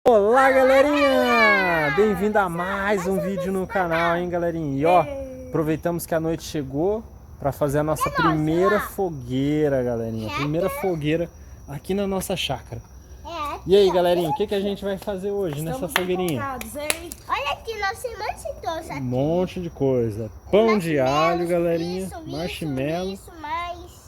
Olá, galerinha! Bem-vindo a mais um vídeo no canal, hein, galerinha? E ó, aproveitamos que a noite chegou para fazer a nossa primeira fogueira, galerinha. Primeira fogueira aqui na nossa chácara. E aí, galerinha, o que a gente vai fazer hoje nessa fogueirinha? Olha aqui, nós temos Um monte de coisa. Pão de alho, galerinha, marshmallow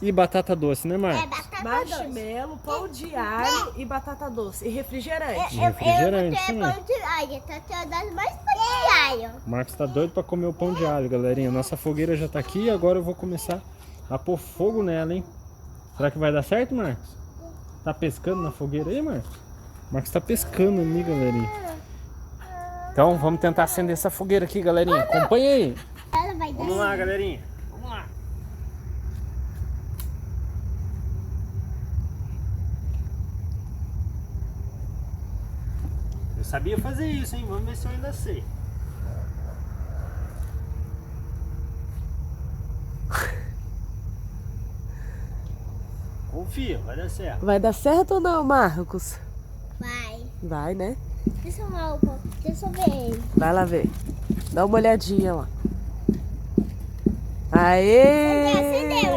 e batata doce, né, Marcos? Marshmallow, pão de alho e batata doce. E refrigerante. Refrigerante eu também. pão de alho, tô te dando mais pão de alho. O Marcos tá doido para comer o pão de alho, galerinha. Nossa fogueira já tá aqui e agora eu vou começar a pôr fogo nela, hein? Será que vai dar certo, Marcos? Tá pescando na fogueira aí, Marcos? O Marcos tá pescando ali, galerinha. Então vamos tentar acender essa fogueira aqui, galerinha. Acompanha aí. Ela vai dar. Vamos lá, galerinha. Vamos lá. Eu sabia fazer isso, hein? Vamos ver se eu ainda sei. Confia, vai dar certo. Vai dar certo ou não, Marcos? Vai. Vai, né? Deixa eu ver ele. Vai lá ver. Dá uma olhadinha lá. Aê! Acendeu.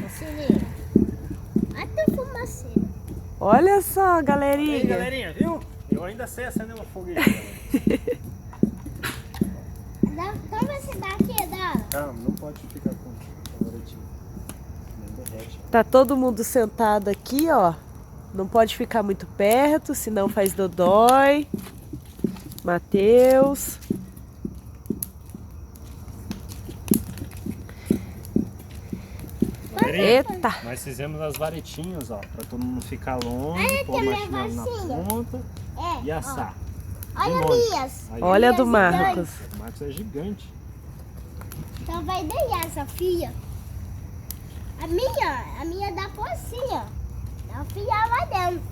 Acendendo. Até o fumaceiro. Olha só, E aí, galerinha. galerinha, viu? Eu ainda sei acender uma fogueira. Toma esse daqui, dá. Calma, não pode ficar com favoritinho. Nem derrete. Tá todo mundo sentado aqui, ó. Não pode ficar muito perto, senão faz dodói. Matheus. Eita! Nós fizemos as varetinhas, ó, pra todo mundo ficar longe, Olha pôr o que marshmallow na negocinho. ponta e assar. De Olha longe. minhas. Aí, Olha a do Minhas Marcos. O Marcos é gigante. Então vai daí, Sofia. A minha dá por assim, ó. Dá fiar lá dentro.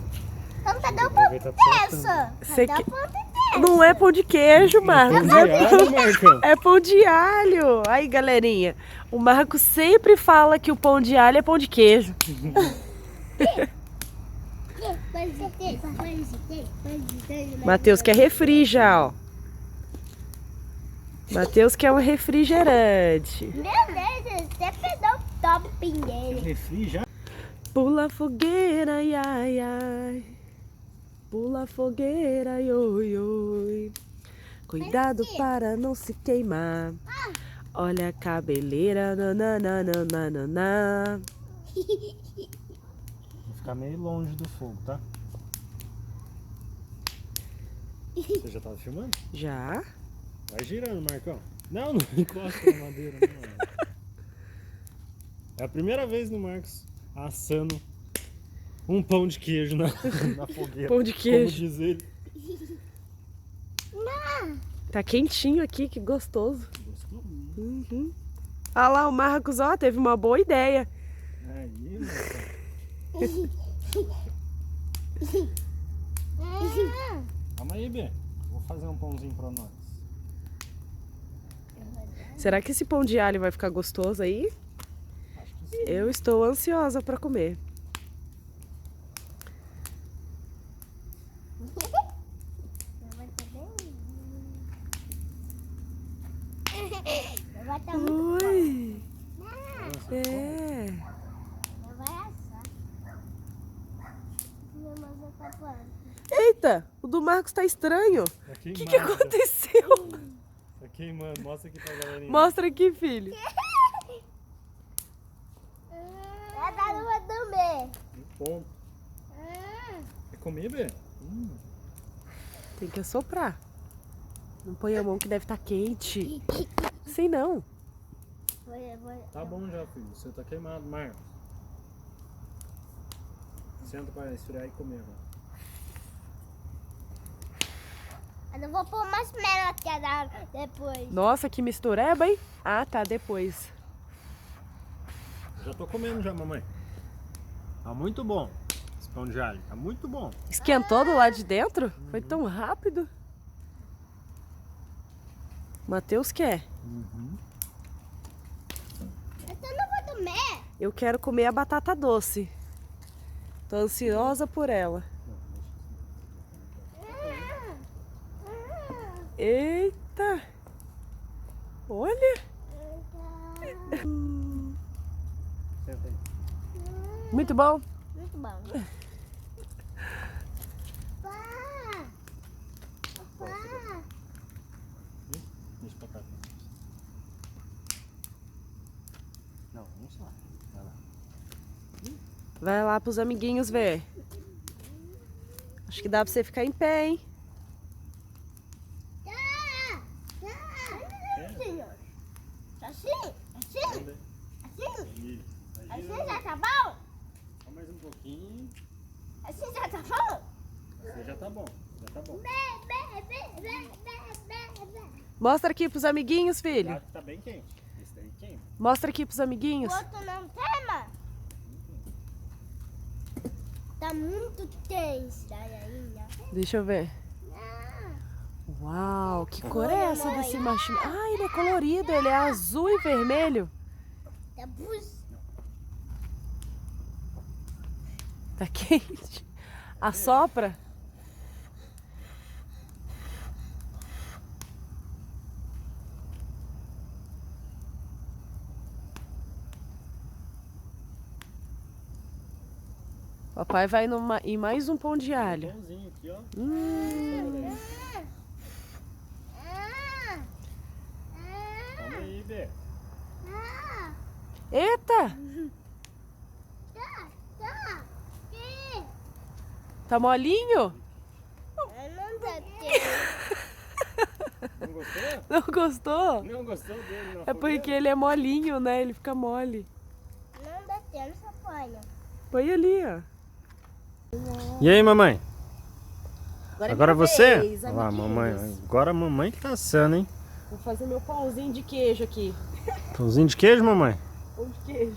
Então cadê o pão Aproveita pra dessa? Você Cadê o que- pão dessa? Não é pão de queijo, Marcos. Pão de alho, Marcão. É pão de alho. Aí, galerinha, o Marcos sempre fala que o pão de alho é pão de queijo. Matheus quer refri já, ó. Matheus quer um refrigerante. Meu Deus, você pegou o topping dele. Refri já? Pula a fogueira, ai, ai, ai. Pula a fogueira, ai, oi, oi. Cuidado para não se queimar. Olha a cabeleira, nananana. Vou ficar meio longe do fogo, tá? Você já tava filmando? Já? Vai girando, Marcão. Não encosta na madeira, não. É a primeira vez no Marcos assando um pão de queijo na fogueira. Pão de queijo. Como diz ele. Tá quentinho aqui, que gostoso. Gostou? Uhum. Olha lá, o Marcos, ó, teve uma boa ideia. Aí, Marcão. Calma aí, Bê. Vou fazer um pãozinho pra nós. Será que esse pão de alho vai ficar gostoso aí? Acho que sim. Eu estou ansiosa para comer. Vai estar muito Oi! Nossa, É. bom. Vai assar. Minha mãe já tá falando. Eita, o do Marcos tá estranho. Tá O que queimado. aconteceu? Tá queimando. Mostra aqui pra galerinha. Mostra aqui, filho. Vai dar uma também. Bom. Quer comer, Bê? Tem que assoprar. Não põe a mão que deve estar quente. Sim, não. Tá bom já, filho. Você tá queimado, Marcos. Senta para esfriar e comer agora. Eu não vou pôr marshmallow aqui depois. Nossa, que mistureba, hein? Ah, tá, depois. Já tô comendo já, mamãe. Tá muito bom. Esse pão de alho. Tá muito bom. Esquentou do lado de dentro? Foi tão rápido. Matheus quer. Eu não vou comer. Eu quero comer a batata doce. Tô ansiosa por ela. Não, Eita! Olha! Senta aí. Muito bom. Muito bom. Pá! Pá! Deixa pra cá. Não, não sai. Vai lá. Vai lá pros amiguinhos ver. Acho que dá pra você ficar em pé, hein? Assim? Assim? Assim? Isso. Assim já tá bom? Só mais um pouquinho. Assim já tá bom? Assim já tá bom. Já tá bom. Mostra aqui pros amiguinhos, filho. Já tá bem quente. Esse daí quente. Mostra aqui pros O amiguinhos. outro não tema? Tá muito tenso ainda. Deixa eu ver. Uau, que cor é essa desse marshmallow? Ah, ele é colorido, ele é azul e vermelho. Tá bus. Tá quente. Assopra. Papai vai em mais um pão de alho. Pãozinho aqui, ó. Calma aí, Bê. Eita! Tá molinho? Não dá tempo. Não gostou? Não gostou? Não gostou dele, não. É porque ele é molinho, né? Ele fica mole. Não dá tempo, só põe. Põe ali, ó. E aí, mamãe? Agora minha você? vez, Olha lá, amiguinhos. mamãe. Agora a mamãe que tá assando, hein? Vou fazer meu pãozinho de queijo aqui. Pãozinho de queijo, mamãe? Pão de queijo.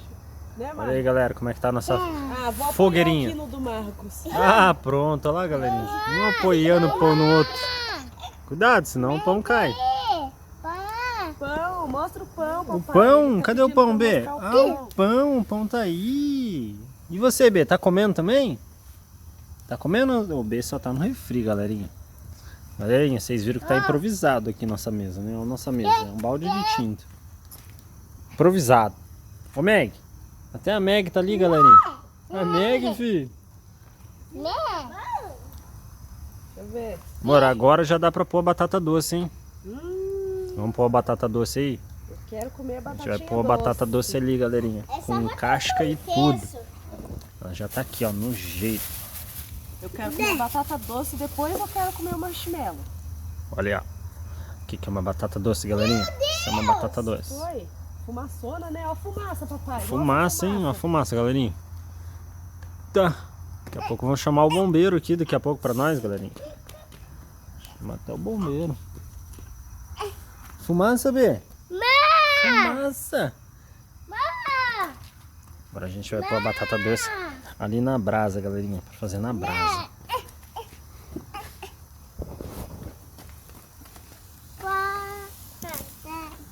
Né, Olha Marcos? aí, galera, como é que tá a nossa Ah, vou fogueirinha. apoiar aqui no do Marcos. Ah, pronto. Olha lá, galerinha. Um apoiando o pão no outro. Cuidado, senão o pão cai. Pão, mostra o pão, papai. O pão? Ele tá Cadê o pedindo pão, pra B? mostrar Ah, o pão tá aí. E você, B, tá comendo também? Tá comendo? O B só tá no refri, galerinha. Galerinha, vocês viram que tá improvisado aqui nossa mesa, né? A nossa mesa, é um balde de tinta. Improvisado. Ô, Meg, até a Meg tá ali, galerinha. A Meg, filho. Deixa eu ver. Amor, agora já dá pra pôr a batata doce, hein? Vamos pôr a batata doce aí? Eu quero comer a A batatinha gente vai pôr a batata doce ali, galerinha. Com casca e tudo. Ela já tá aqui, ó, no jeito. Eu quero comer batata doce, depois eu quero comer o marshmallow. Olha, ó. O que é uma batata doce, galerinha? Isso é uma batata doce. Oi, fumaçona, né? Ó a fumaça, papai. Fumaça, hein? Uma fumaça, galerinha. Tá. Daqui a pouco vamos chamar o bombeiro aqui, daqui a pouco pra nós, galerinha. Chama até o bombeiro. Fumaça, B? Fumaça! Agora a gente vai pôr a batata doce ali na brasa, galerinha. Pra fazer na brasa.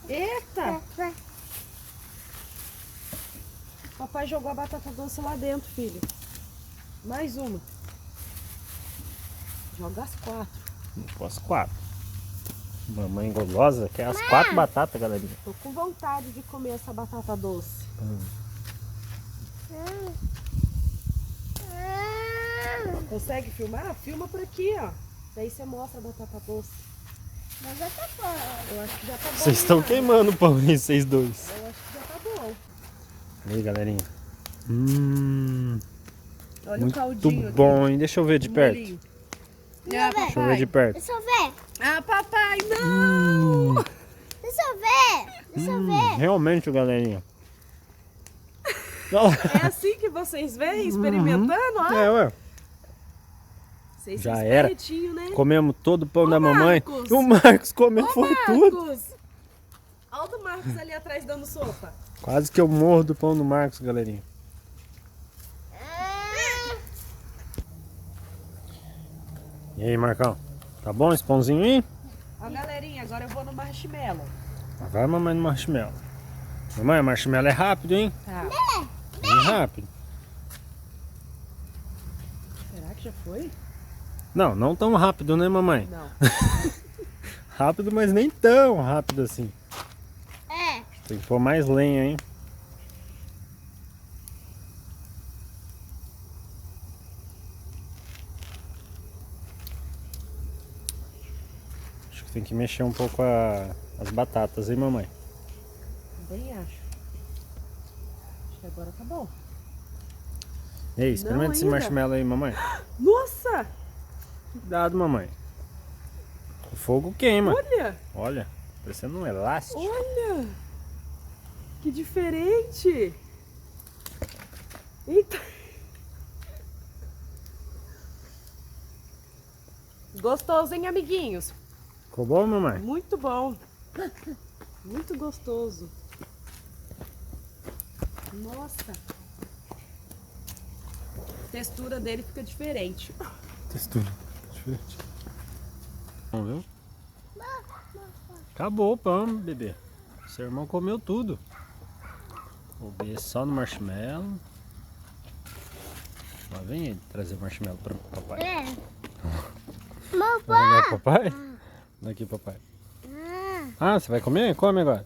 Eita! Papai jogou a batata doce lá dentro, filho. Mais uma. Joga as 4. Pôr as 4. Mamãe golosa quer as 4 batatas, galerinha. Tô com vontade de comer essa batata doce. Consegue filmar? Filma por aqui, ó. Daí você mostra a batata doce. Mas já tá bom. Eu acho que já tá bom. Vocês estão né? queimando o pão aí, vocês dois. Eu acho que já tá bom. Aí, galerinha. Olha Muito o caldinho aqui. bom, hein? Deixa eu ver de O perto. molhinho. Deixa eu ver de perto. Deixa eu ver. Ah, papai, não! Deixa eu ver. Deixa eu ver. Realmente, galerinha. Olha lá. É assim que vocês veem, experimentando, ó. É, ué. Vocês Já são era. espertinhos, né? Comemos todo o pão da mamãe. Marcos. O Marcos comeu Ô, foi tudo. Marcos! Olha o do Marcos ali atrás dando sopa. Quase que eu morro do pão do Marcos, galerinha. E aí, Marcão? Tá bom esse pãozinho aí? Ó, galerinha, agora eu vou no marshmallow. Vai, mamãe, no marshmallow. Mamãe, o marshmallow é rápido, hein? Tá. Bem rápido. Será que já foi? Não, não tão rápido, né, mamãe? Não. Rápido, mas nem tão rápido assim. É. Tem que pôr mais lenha, hein? Acho que tem que mexer um pouco as batatas, hein, mamãe? Também acho. Acho que agora tá bom. Ei, experimenta Não esse ainda. marshmallow aí, mamãe. Nossa! Cuidado, mamãe. O fogo queima. Olha! Olha, parecendo um elástico. Olha! Que diferente! Eita! Gostoso, hein, amiguinhos? Ficou bom, mamãe? Muito bom. Muito gostoso. Nossa! A textura dele fica diferente. Textura diferente. Vamos ver? Acabou o pão, bebê. Seu irmão comeu tudo. Vou ver só no marshmallow. Lá vem ele trazer o marshmallow para o papai. É. Vai Papai. olhar pro papai? Daqui, papai. Ah, você vai comer? Come agora.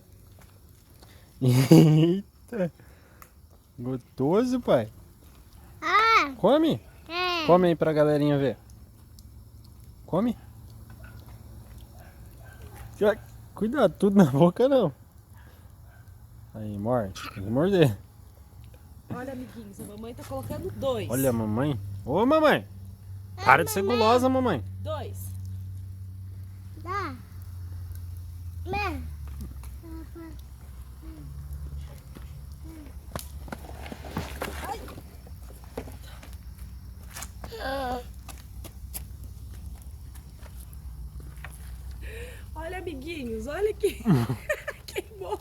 Eita. Gostoso, pai. Ah. Come. É. Come aí pra galerinha ver. Come. Já, cuidado, tudo na boca não. Aí, morde. Tem que morder. Olha, amiguinhos, a mamãe tá colocando 2. Olha a mamãe. Ô, mamãe. Para de ser gulosa, mamãe. 2. Dá. Mãe. Olha, amiguinhos, olha aqui. Queimou.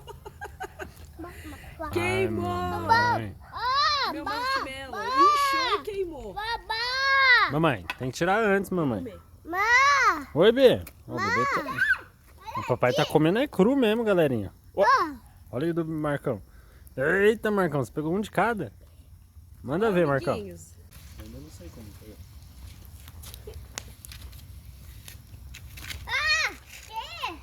Ai, Queimou. mamãe. Meu marshmallow inchou e queimou. Babá. Mamãe, tem que tirar antes, mamãe. Comer. Má. Oi, Bê. Ó, o bebê tá... O papai tá comendo é cru mesmo, galerinha. Ó, olha aí do Marcão. Eita, Marcão, você pegou um de cada. Manda ver, Marcão. Amiguinhos. Ainda não sei como foi. Ah. Que?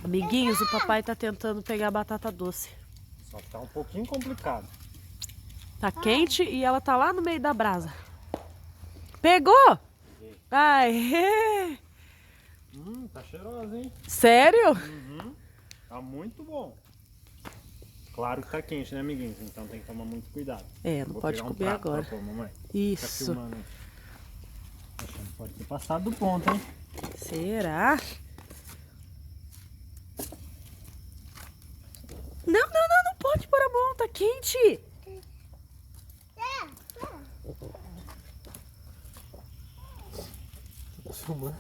Amiguinhos, o papai tá tentando pegar batata doce. Só que tá um pouquinho complicado. Tá quente e ela tá lá no meio da brasa. Pegou? Ai, Tá cheirosa, hein? sério? Tá muito bom. Claro que tá quente, né, amiguinhos? Então tem que tomar muito cuidado. É, não Vou pode pegar um comer prato pra agora. pôr, mamãe. Tá Isso. filmando aí. Acho que não pode ter passado do ponto, hein? Será? Não pode pôr a mão, tá quente. Tá filmando?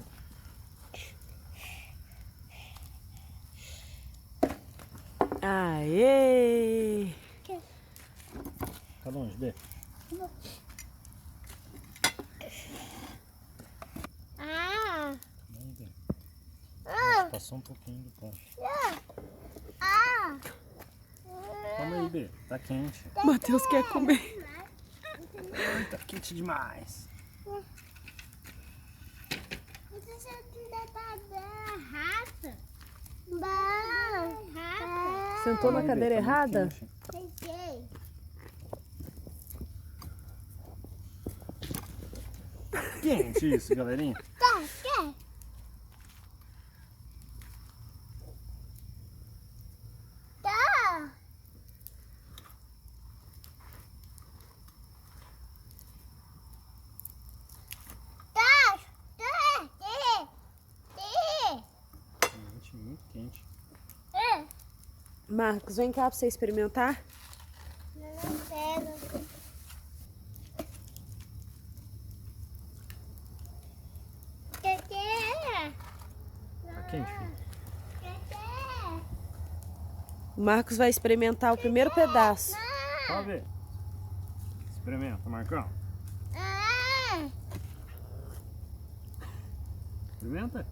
Aê! Tá longe, Bê. Ah. Não, Bê. Ah. Passou um pouquinho do ponto. Ah. Calma aí, Bê. Tá quente. Matheus quer comer. Ai, tá quente demais. Você ainda tá rato. Rato. Sentou na Calma aí, Bê, cadeira tá muito errada? quente. Peguei. Quente isso, galerinha. Tá, quer? Tá. Tá. Tá. Quente, muito quente. Marcos, vem cá pra você experimentar. Não pega. Tá quente, filho. O Marcos vai experimentar o primeiro pedaço. Pode ver. Experimenta, Marcão. Experimenta.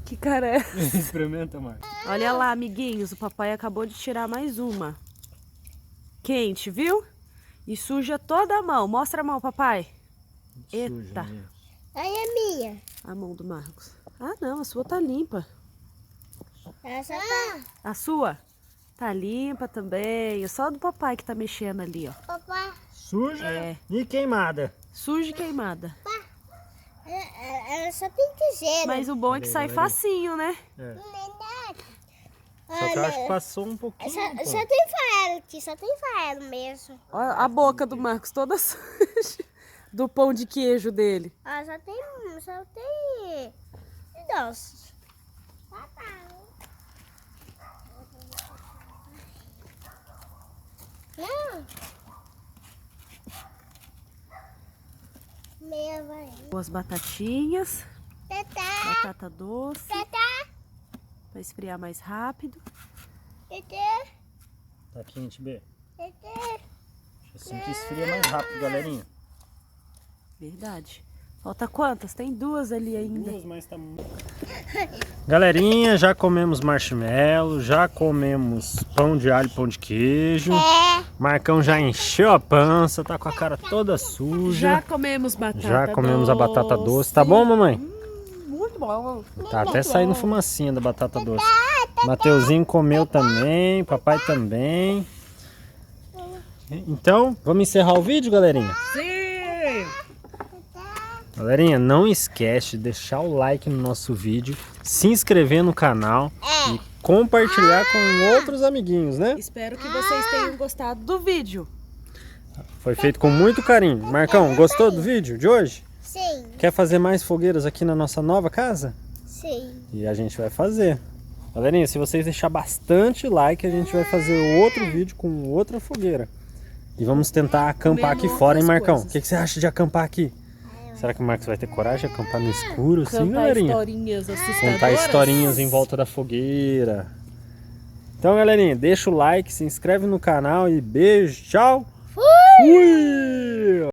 Que cara é essa? Experimenta, Marcos. Olha lá, amiguinhos, o papai acabou de tirar mais uma. Quente, viu? E suja toda a mão. Mostra a mão, papai. Eita. Aí é minha. A mão do Marcos. Ah, não, a sua tá limpa. Essa tá. A sua? Tá limpa também. É só do papai que tá mexendo ali, ó. Papai, Suja É. e queimada. Suja e queimada. ela só tem tesoura. Mas o bom é que sai facinho, né? É. Não é nada. Só que eu acho que passou um pouquinho. Só pô. tem farelo aqui, só tem farelo mesmo. Olha a boca do Marcos toda suja. Do pão de queijo dele. Ah, só tem doce. Não. Meia vai. As batatinhas. Tetá, Batata doce. tetá, Pra esfriar mais rápido. tetá, Tá quente, B. tetá. Assim que esfria mais rápido, galerinha. Verdade. Falta quantas? Tem duas ali ainda. Mas tá muito... Galerinha, já comemos marshmallow, já comemos pão de alho, pão de queijo. Marcão já encheu a pança, tá com a cara toda Já suja. comemos batata Já comemos a batata doce. Tá bom, mamãe? Muito bom. Tá até saindo fumacinha da batata doce. Mateuzinho comeu também, papai também. Então, vamos encerrar o vídeo, galerinha? Sim! Galerinha, não esquece de deixar o like no nosso vídeo, se inscrever no canal e compartilhar com outros amiguinhos, né? Espero que vocês tenham gostado do vídeo. Foi feito com muito carinho. Marcão, gostou do vídeo de hoje? Sim, Quer fazer mais fogueiras aqui na nossa nova casa? sim. E a gente vai fazer. Galerinha, se vocês deixar bastante like, a gente vai fazer outro vídeo com outra fogueira. E vamos tentar acampar aqui Comendo fora, hein, outras Marcão? O coisas. que você acha de acampar aqui? Será que o Marcos vai ter coragem de acampar no escuro, assim, Contar galerinha? historinhas assustadoras. Contar historinhas em volta da fogueira. Então, galerinha, deixa o like, se inscreve no canal e beijo, tchau! Fui!